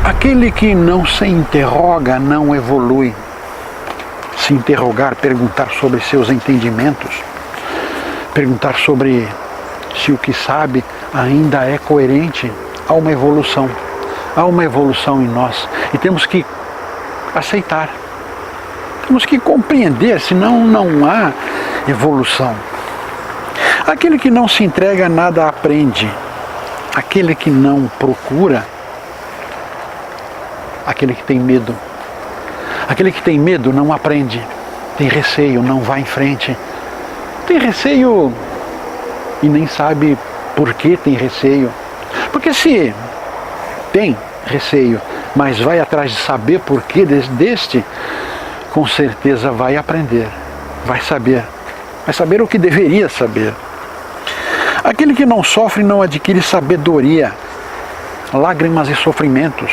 Aquele que não se interroga não evolui. Se interrogar, perguntar sobre seus entendimentos, perguntar sobre se o que sabe ainda é coerente, há uma evolução. Há uma evolução em nós e temos que aceitar. Temos que compreender, senão não há evolução. Aquele que não se entrega a nada aprende. Aquele que não procura, aquele que tem medo. Aquele que tem medo não aprende. Tem receio, não vai em frente. Tem receio e nem sabe por que tem receio. Porque se tem receio, mas vai atrás de saber por que deste, com certeza vai aprender, vai saber o que deveria saber. Aquele que não sofre não adquire sabedoria. Lágrimas e sofrimentos,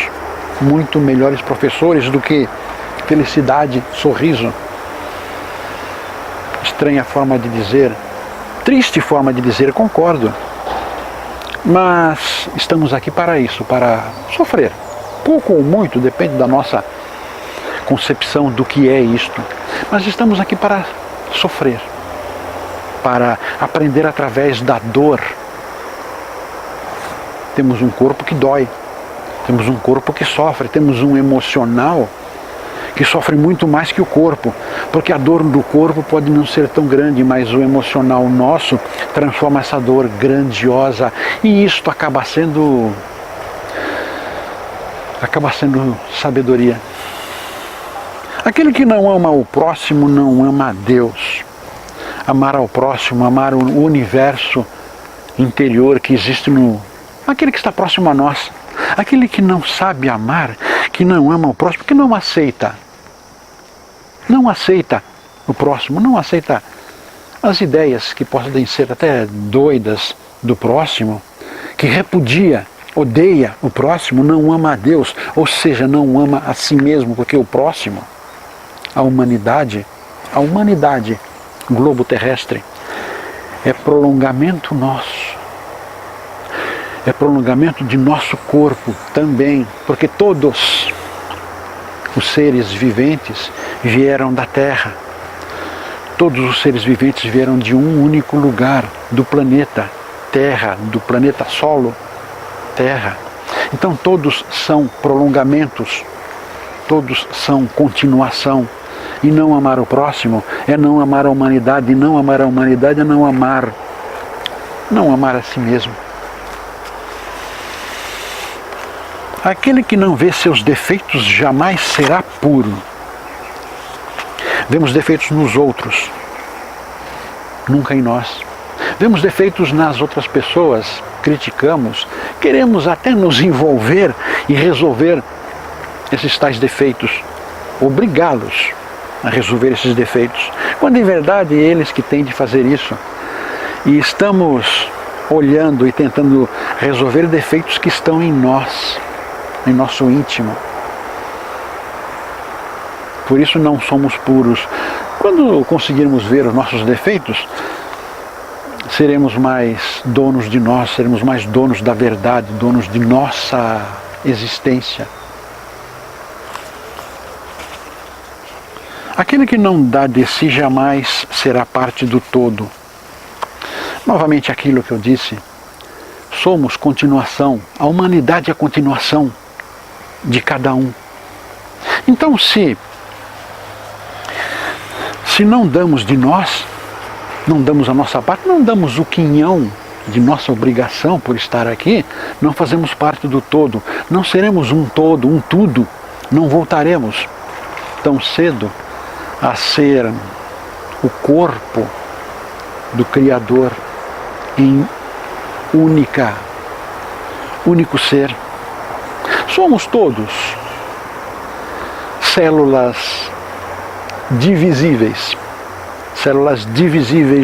muito melhores professores do que felicidade, sorriso. Estranha forma de dizer, triste forma de dizer, concordo. Mas estamos aqui para isso, para sofrer. Pouco ou muito, depende da nossa concepção do que é isto. Mas estamos aqui para sofrer, para aprender através da dor. Temos um corpo que dói, temos um corpo que sofre, temos um emocional que sofre muito mais que o corpo, porque a dor do corpo pode não ser tão grande, mas o emocional nosso transforma essa dor grandiosa e isto acaba sendo sabedoria. Aquele que não ama o próximo não ama a Deus. Amar ao próximo, amar o universo interior que existe aquele que está próximo a nós. Aquele que não sabe amar, que não ama o próximo, que não aceita o próximo, não aceita as ideias que podem ser até doidas do próximo, que repudia, odeia o próximo, não ama a Deus, ou seja, não ama a si mesmo, porque o próximo, a humanidade, globo terrestre, é prolongamento nosso. É prolongamento de nosso corpo também, porque todos os seres viventes vieram da Terra. Todos os seres viventes vieram de um único lugar, do planeta Terra, do planeta Solo, Terra. Então todos são prolongamentos, todos são continuação. E não amar o próximo é não amar a humanidade, e não amar a humanidade é não amar a si mesmo. Aquele que não vê seus defeitos jamais será puro. Vemos defeitos nos outros, nunca em nós. Vemos defeitos nas outras pessoas, criticamos, queremos até nos envolver e resolver esses tais defeitos, obrigá-los a resolver esses defeitos, quando em verdade é eles que têm de fazer isso. E estamos olhando e tentando resolver defeitos que estão em nós, em nosso íntimo. Por isso não somos puros. Quando conseguirmos ver os nossos defeitos, seremos mais donos de nós, seremos mais donos da verdade, donos de nossa existência. Aquele que não dá de si jamais será parte do todo. Novamente aquilo que eu disse, somos continuação, a humanidade é a continuação de cada um. Então se não damos de nós, não damos a nossa parte, não damos o quinhão de nossa obrigação por estar aqui, não fazemos parte do todo, não seremos um todo, um tudo, não voltaremos tão cedo a ser o corpo do Criador em único ser. Somos todos células divisíveis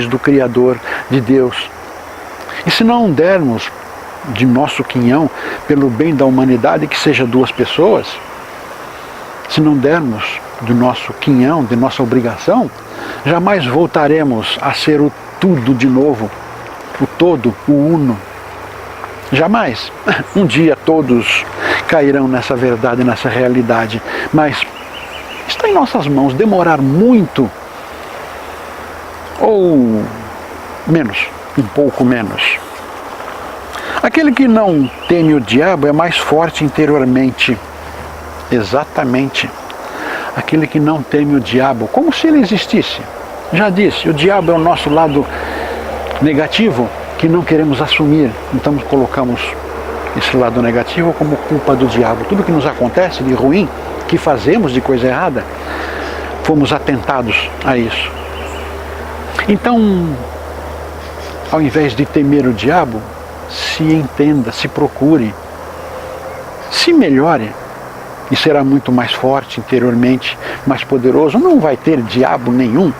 do Criador, de Deus. E se não dermos de nosso quinhão pelo bem da humanidade, que seja 2 pessoas, se não dermos do nosso quinhão, de nossa obrigação, jamais voltaremos a ser o tudo de novo, o todo, o uno. Jamais. Um dia todos cairão nessa verdade, nessa realidade. Mas está em nossas mãos demorar muito ou menos, um pouco menos. Aquele que não teme o diabo é mais forte interiormente. Exatamente. Aquele que não teme o diabo, como se ele existisse. Já disse, o diabo é o nosso lado negativo que não queremos assumir. Então colocamos esse lado negativo como culpa do diabo. Tudo que nos acontece de ruim, que fazemos de coisa errada, fomos atentados a isso. Então, ao invés de temer o diabo, se entenda, se procure, se melhore e será muito mais forte interiormente, mais poderoso. Não vai ter diabo nenhum,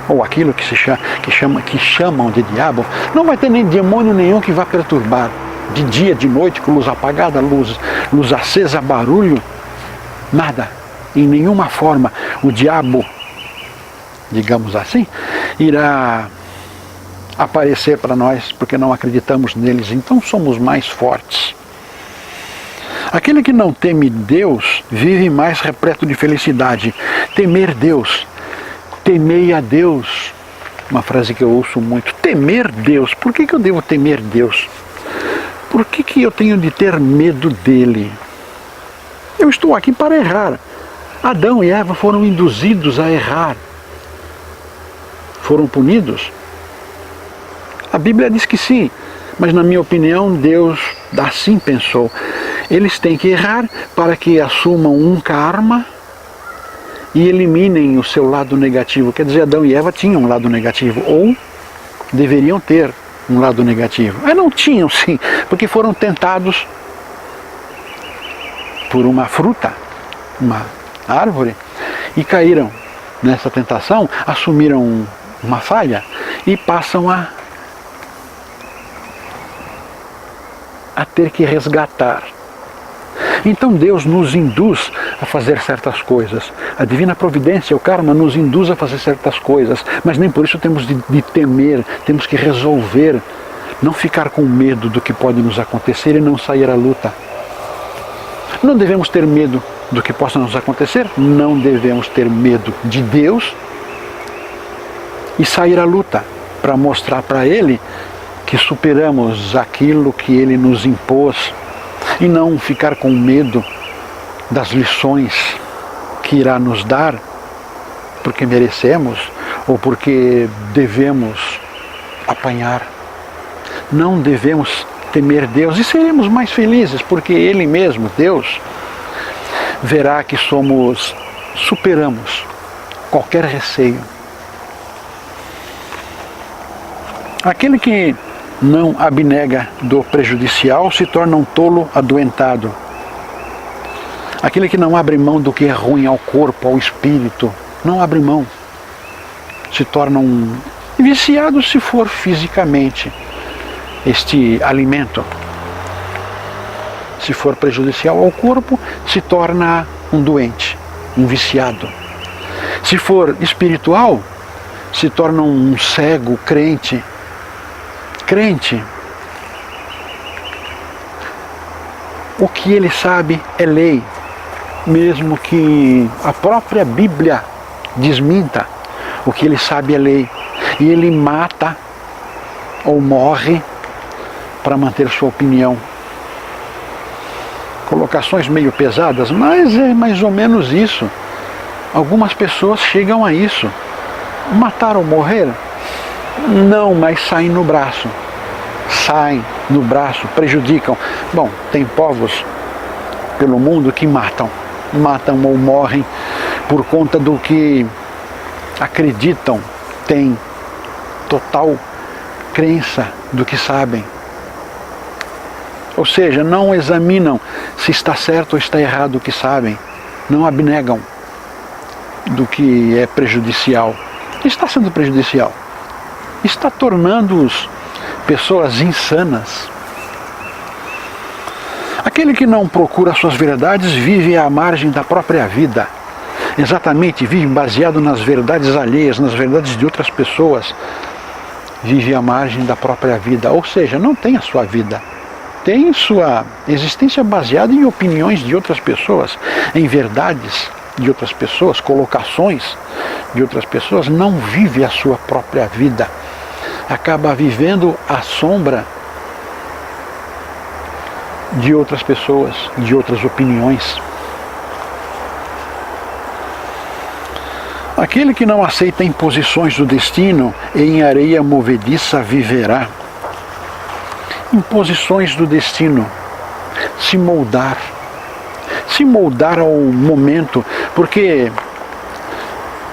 ou aquilo que chamam de diabo, não vai ter nem demônio nenhum que vá perturbar. De dia, de noite, com luz apagada, luz acesa, barulho, nada, em nenhuma forma o diabo, digamos assim, irá aparecer para nós, porque não acreditamos neles. Então somos mais fortes. Aquele que não teme Deus vive mais repleto de felicidade. Temer Deus, temei a Deus, uma frase que eu ouço muito. Temer Deus, por que eu devo temer Deus? Por que eu tenho de ter medo dele? Eu estou aqui para errar. Adão e Eva foram induzidos a errar. Foram punidos? A Bíblia diz que sim, mas na minha opinião Deus assim pensou. Eles têm que errar para que assumam um karma e eliminem o seu lado negativo. Quer dizer, Adão e Eva tinham um lado negativo, ou deveriam ter um lado negativo. Mas não tinham, sim, porque foram tentados por uma fruta, uma árvore, e caíram nessa tentação, assumiram uma falha e passam a ter que resgatar. Então Deus nos induz a fazer certas coisas. A divina providência, o karma, nos induz a fazer certas coisas, mas nem por isso temos de temer, temos que resolver, não ficar com medo do que pode nos acontecer e não sair à luta. Não devemos ter medo do que possa nos acontecer, não devemos ter medo de Deus e sair à luta para mostrar para Ele que superamos aquilo que Ele nos impôs e não ficar com medo das lições que irá nos dar porque merecemos ou porque devemos apanhar. Não devemos temer Deus e seremos mais felizes porque Ele mesmo, Deus, verá que superamos qualquer receio. Aquele que não abnega do prejudicial se torna um tolo adoentado. Aquele que não abre mão do que é ruim ao corpo, ao espírito, não abre mão, se torna um viciado se for fisicamente este alimento. Se for prejudicial ao corpo, se torna um doente, um viciado. Se for espiritual, se torna um cego crente. Crente, o que ele sabe é lei, mesmo que a própria Bíblia desminta, o que ele sabe é lei. E ele mata ou morre para manter sua opinião. Colocações meio pesadas, mas é mais ou menos isso. Algumas pessoas chegam a isso. Matar ou morrer? Não, mas saem no braço. Saem no braço, prejudicam. Bom, tem povos pelo mundo que matam ou morrem por conta do que acreditam, têm total crença do que sabem. Ou seja, não examinam se está certo ou está errado o que sabem. Não abnegam do que é prejudicial. Está sendo prejudicial. Está tornando-os pessoas insanas. Aquele que não procura suas verdades vive à margem da própria vida. Exatamente, vive baseado nas verdades alheias, nas verdades de outras pessoas. Vive à margem da própria vida, ou seja, não tem a sua vida. tem sua existência baseada em opiniões de outras pessoas, em verdades de outras pessoas, colocações de outras pessoas, não vive a sua própria vida. Acaba vivendo à sombra de outras pessoas, de outras opiniões. Aquele que não aceita imposições do destino, em areia movediça viverá. Imposições do destino, se moldar ao momento, porque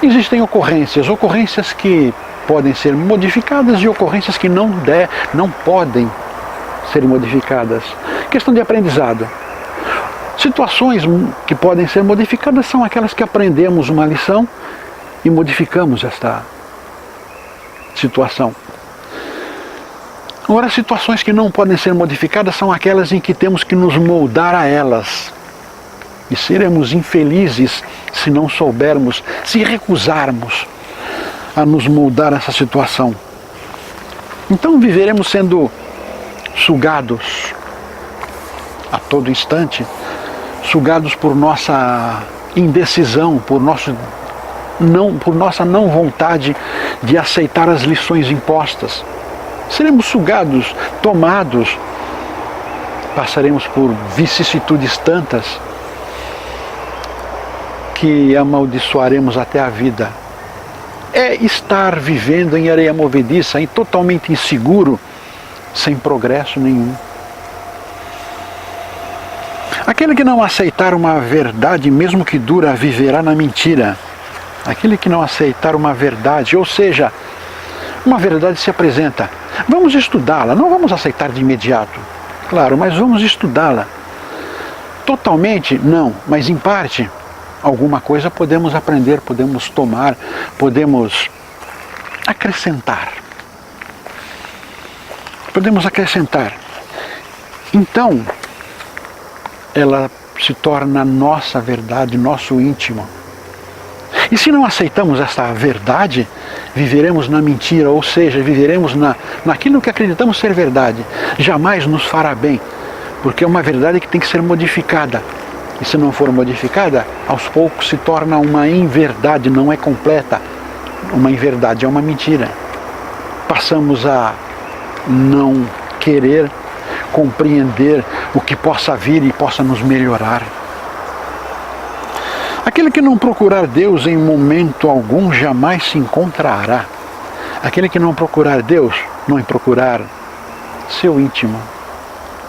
existem ocorrências que podem ser modificadas e ocorrências que não podem ser modificadas. Questão de aprendizado. Situações que podem ser modificadas são aquelas que aprendemos uma lição e modificamos esta situação. Agora, situações que não podem ser modificadas são aquelas em que temos que nos moldar a elas. E seremos infelizes se não soubermos, se recusarmos a nos moldar a essa situação. Então viveremos sendo sugados a todo instante, sugados por nossa indecisão, por nossa não vontade de aceitar as lições impostas. Seremos sugados, tomados, passaremos por vicissitudes tantas que amaldiçoaremos até a vida. É estar vivendo em areia movediça, totalmente inseguro, sem progresso nenhum. Aquele que não aceitar uma verdade, mesmo que dura, viverá na mentira. Aquele que não aceitar uma verdade, ou seja, uma verdade se apresenta. Vamos estudá-la, não vamos aceitar de imediato, claro, mas vamos estudá-la. Totalmente, não, mas em parte, alguma coisa podemos aprender, podemos tomar, podemos acrescentar. Podemos acrescentar. Então, ela se torna nossa verdade, nosso íntimo. E se não aceitamos essa verdade, viveremos na mentira, ou seja, viveremos naquilo que acreditamos ser verdade. Jamais nos fará bem, porque é uma verdade que tem que ser modificada. E se não for modificada, aos poucos se torna uma inverdade, não é completa. Uma inverdade é uma mentira. Passamos a não querer compreender o que possa vir e possa nos melhorar. Aquele que não procurar Deus em momento algum jamais se encontrará. Aquele que não procurar Deus, não procurar seu íntimo,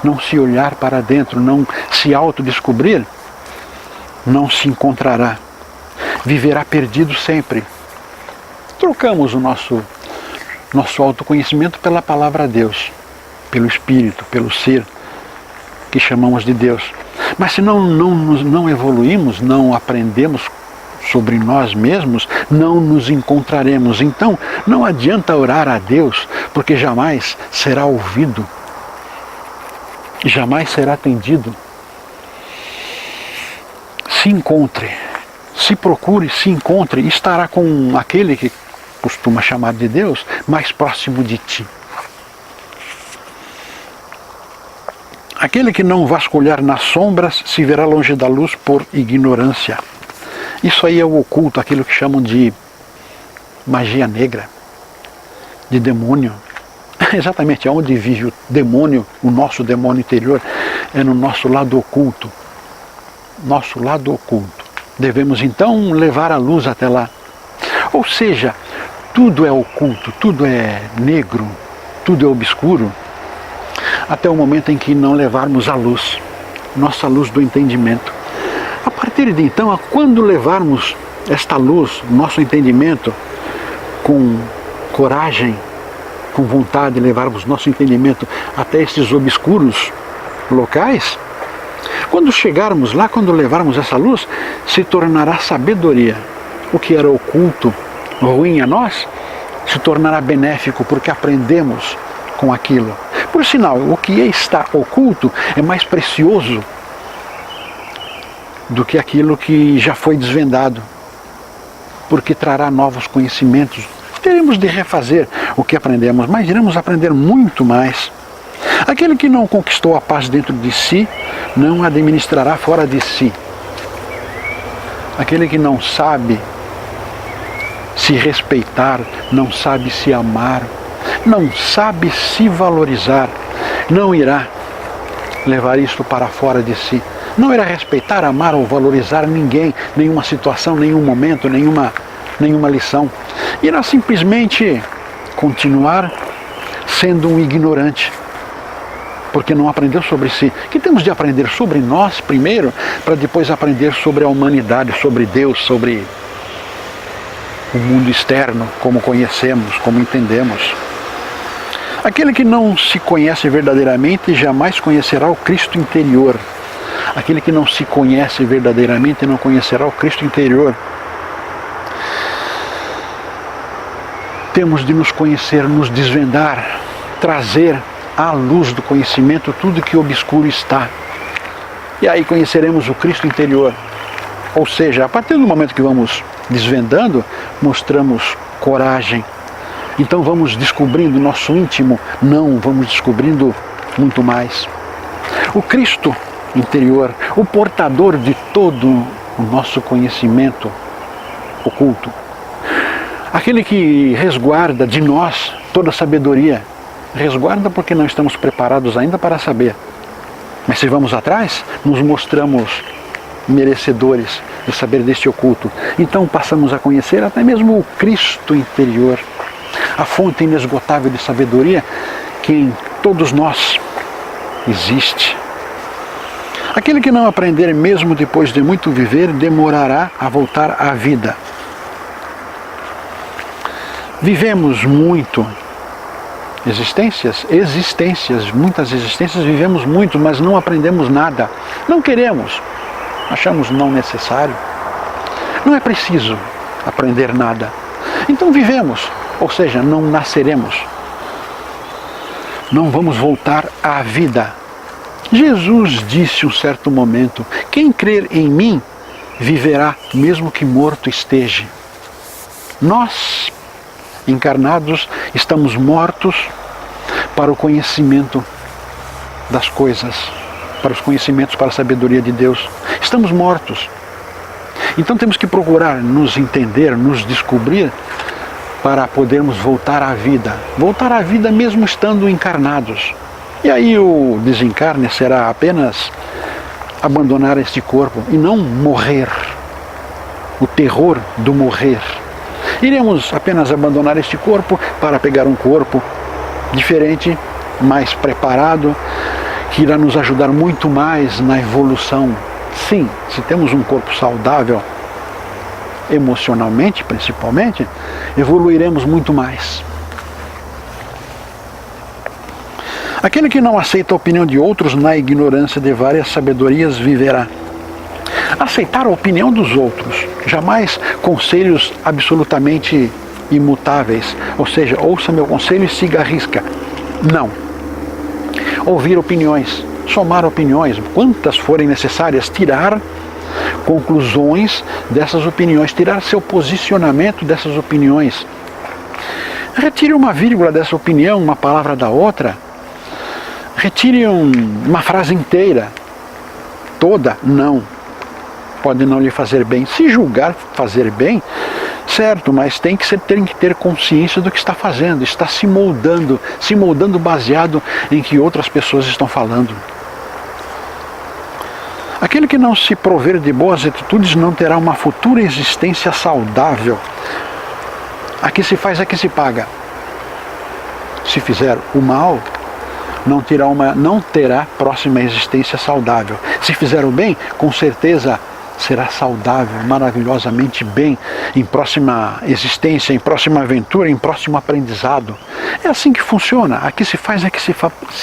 não se olhar para dentro, não se autodescobrir, não se encontrará. Viverá perdido sempre. Trocamos o nosso autoconhecimento pela palavra Deus, pelo Espírito, pelo ser que chamamos de Deus. Mas se não evoluímos, não aprendemos sobre nós mesmos, não nos encontraremos. Então, não adianta orar a Deus, porque jamais será ouvido, jamais será atendido. Se encontre, se procure, se encontre, e estará com aquele que costuma chamar de Deus, mais próximo de ti. Aquele que não vasculhar nas sombras se verá longe da luz por ignorância. Isso aí é o oculto, aquilo que chamam de magia negra, de demônio. Exatamente onde vive o demônio, o nosso demônio interior, é no nosso lado oculto. Nosso lado oculto. Devemos então levar a luz até lá. Ou seja, tudo é oculto, tudo é negro, tudo é obscuro, até o momento em que não levarmos a luz, nossa luz do entendimento. A partir de então, quando levarmos esta luz, nosso entendimento, com coragem, com vontade de levarmos nosso entendimento até esses obscuros locais, quando chegarmos lá, quando levarmos essa luz, se tornará sabedoria. O que era oculto, ruim a nós, se tornará benéfico, porque aprendemos com aquilo. Por sinal, o que está oculto é mais precioso do que aquilo que já foi desvendado, porque trará novos conhecimentos. Teremos de refazer o que aprendemos, mas iremos aprender muito mais. Aquele que não conquistou a paz dentro de si, não a administrará fora de si. Aquele que não sabe se respeitar, não sabe se amar, não sabe se valorizar, não irá levar isto para fora de si. Não irá respeitar, amar ou valorizar ninguém, nenhuma situação, nenhum momento, nenhuma lição. Irá simplesmente continuar sendo um ignorante, porque não aprendeu sobre si. Que temos de aprender sobre nós primeiro, para depois aprender sobre a humanidade, sobre Deus, sobre o mundo externo, como conhecemos, como entendemos. Aquele que não se conhece verdadeiramente jamais conhecerá o Cristo interior. Aquele que não se conhece verdadeiramente não conhecerá o Cristo interior. Temos de nos conhecer, nos desvendar, trazer à luz do conhecimento tudo que obscuro está. E aí conheceremos o Cristo interior. Ou seja, a partir do momento que vamos desvendando, mostramos coragem. Então vamos descobrindo nosso íntimo? Não, vamos descobrindo muito mais. O Cristo interior, o portador de todo o nosso conhecimento oculto. Aquele que resguarda de nós toda a sabedoria. Resguarda porque não estamos preparados ainda para saber. Mas se vamos atrás, nos mostramos merecedores de saber deste oculto. Então passamos a conhecer até mesmo o Cristo interior, a fonte inesgotável de sabedoria que em todos nós existe. Aquele que não aprender mesmo depois de muito viver, demorará a voltar à vida. Vivemos muito muitas existências vivemos muito, mas não aprendemos nada. Não queremos, achamos não necessário. Não é preciso aprender nada. Então vivemos, ou seja, não nasceremos. Não vamos voltar à vida. Jesus disse um certo momento: quem crer em mim, viverá mesmo que morto esteja. Nós, encarnados, estamos mortos para o conhecimento das coisas, para os conhecimentos, para a sabedoria de Deus. Estamos mortos. Então temos que procurar nos entender, nos descobrir, para podermos voltar à vida. Voltar à vida mesmo estando encarnados. E aí o desencarne será apenas abandonar este corpo e não morrer. O terror do morrer. Iremos apenas abandonar este corpo para pegar um corpo diferente, mais preparado, que irá nos ajudar muito mais na evolução. Sim, se temos um corpo saudável, emocionalmente principalmente, evoluiremos muito mais. Aquele que não aceita a opinião de outros na ignorância de várias sabedorias viverá. Aceitar a opinião dos outros, jamais conselhos absolutamente imutáveis, ou seja, ouça meu conselho e siga a risca. Não. Ouvir opiniões, somar opiniões, quantas forem necessárias, tirar conclusões dessas opiniões, tirar seu posicionamento dessas opiniões. Retire uma vírgula dessa opinião, uma palavra da outra. Retire uma frase inteira. Toda, não. Pode não lhe fazer bem. Se julgar fazer bem, certo, mas tem que ter consciência do que está fazendo, está se moldando baseado em que outras pessoas estão falando. Aquele que não se prover de boas atitudes não terá uma futura existência saudável. A que se faz, a que se paga. Se fizer o mal, não terá próxima existência saudável. Se fizer o bem, com certeza será saudável, maravilhosamente bem, em próxima existência, em próxima aventura, em próximo aprendizado. É assim que funciona. A que se faz, a que se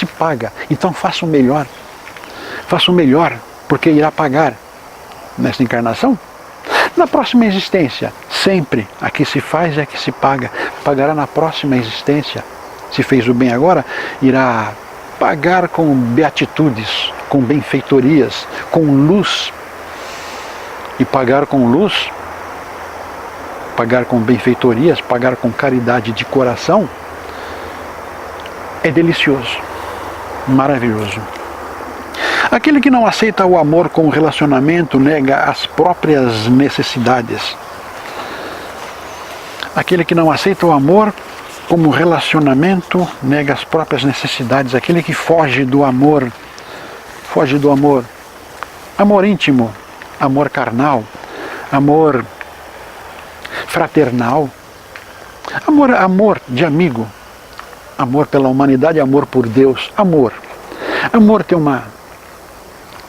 paga. Então faça o melhor. Faça o melhor, porque irá pagar nesta encarnação. Na próxima existência, sempre a que se faz, a que se paga. Pagará na próxima existência. Se fez o bem agora, irá pagar com beatitudes, com benfeitorias, com luz. E pagar com luz, pagar com benfeitorias, pagar com caridade de coração, é delicioso. Maravilhoso. Aquele que não aceita o amor como relacionamento nega as próprias necessidades. Aquele que não aceita o amor como relacionamento nega as próprias necessidades. Aquele que foge do amor, amor íntimo, amor carnal, amor fraternal, amor de amigo, amor pela humanidade, amor por Deus, amor. Amor tem uma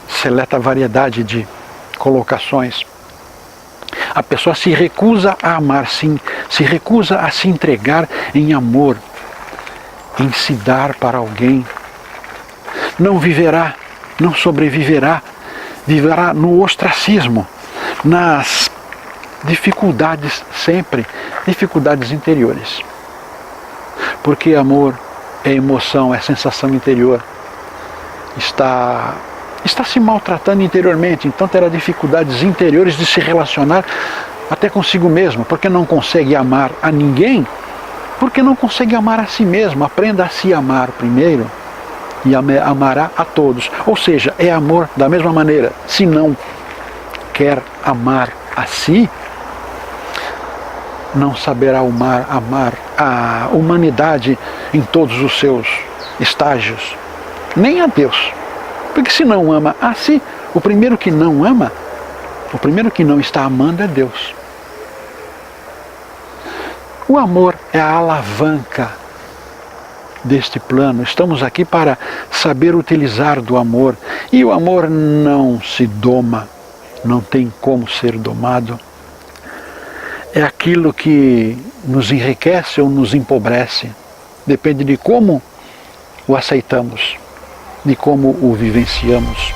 seleta variedade de colocações. A pessoa se recusa a amar, sim, se recusa a se entregar em amor, em se dar para alguém. Não viverá, não sobreviverá, viverá no ostracismo, nas dificuldades sempre, dificuldades interiores. Porque amor é emoção, é sensação interior. Está se maltratando interiormente, então terá dificuldades interiores de se relacionar até consigo mesmo, porque não consegue amar a ninguém, porque não consegue amar a si mesmo. Aprenda a se amar primeiro e amará a todos. Ou seja, é amor da mesma maneira. Se não quer amar a si, não saberá amar a humanidade em todos os seus estágios, nem a Deus. Porque se não ama a si, o primeiro que não ama, o primeiro que não está amando é Deus. O amor é a alavanca deste plano. Estamos aqui para saber utilizar do amor. E o amor não se doma, não tem como ser domado. É aquilo que nos enriquece ou nos empobrece. Depende de como o aceitamos, de como o vivenciamos.